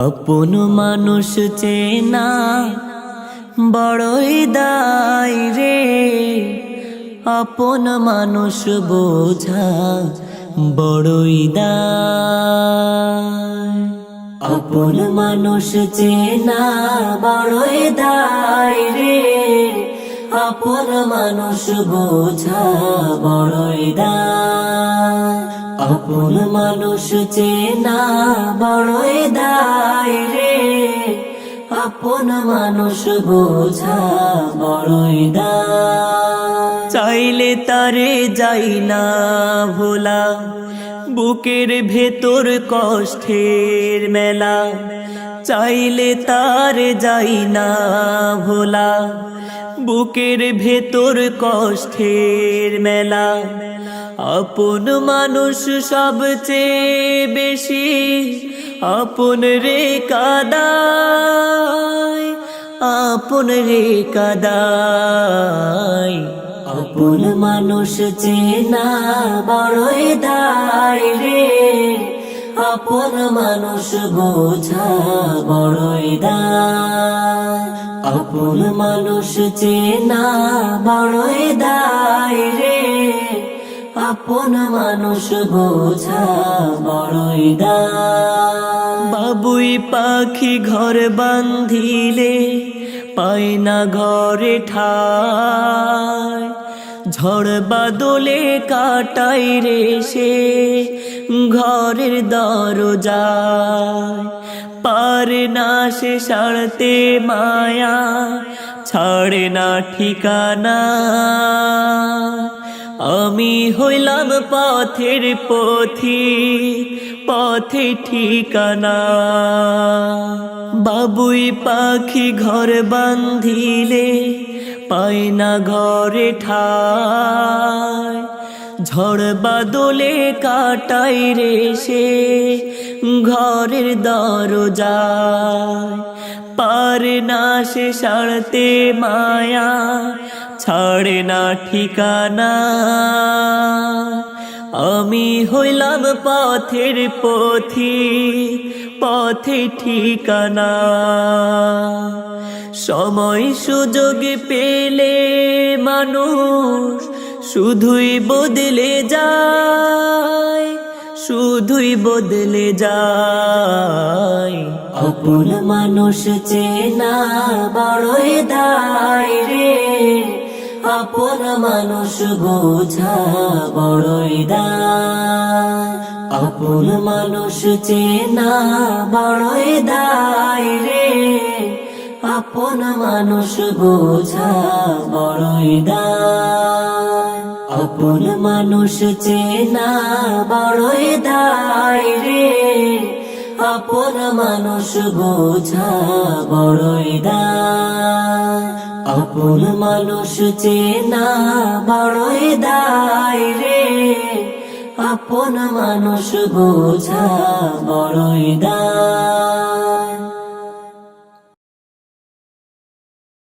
আপন মানুষ চেনা বড়ই দায় রে, আপন মানুষ বোঝা বড়ই দায়। আপন মানুষ চেনা বড়ই দায় রে, আপন মানুষ বোঝা বড়ই দায়। আপন মানুষ চেনা বড়ই দায় রে, আপন মানুষ বোঝা বড়ই দায়। চাইলে তারে যাই না ভোলা, বুকের ভেতর কষ্টের মেলা। চাইলে তারে যাই না ভোলা, বুকের ভেতর কষ্টের মেলা। আপন মানুষ সবচেয়ে বেশি আপন রে কাদায়, আপন রে কাদায়। আপন মানুষ চেনা বড়ই দায় রে, আপন মানুষ বোঝা বড়ই দায়। আপন মানুষ চেনা বড়ই দায় রে, আপন মানুষ বোঝা বড়ই দায়। বাবুই পাখি ঘর বান্ধিলে পায় না ঘরে ঠায়, ঝড় বাদলে কাটাই রে সে ঘরের দরজায়। পারে না সে সারতে মায়া, ছাড়ে না ঠিকানা। আমি হইলাম পথের পথিক, পথে ঠিকানা। বাবুই পাখি ঘর বান্ধিলে পায় না ঘরে ঠায়, ঝড় বাদলে কাটাই রে সে ঘরের দরজায়। পারে না সে সারতে মায়া, ছাড়ে না ঠিকানা। আমি হইলাম পথের পথিক, পথে ঠিকানা। সময় সুযোগ পেলে মানুষ শুধুই বদলে যায়, শুধুই বদলে যায়। আপন মানুষ চেনা বড়ই দায় রে, আপন মানুষ বোঝা বড়ই দায়। আপন মানুষ চেনা বড়ই দায় রে, আপন মানুষ বোঝা বড়ই দায়। আপন মানুষ চেনা বড়ই দায় রে, আপন মানুষ বোঝা বড়ই দায়। আপন মানুষ চেনা বড়ই দায় রে, আপন মানুষ বোঝা বড়ই দায়।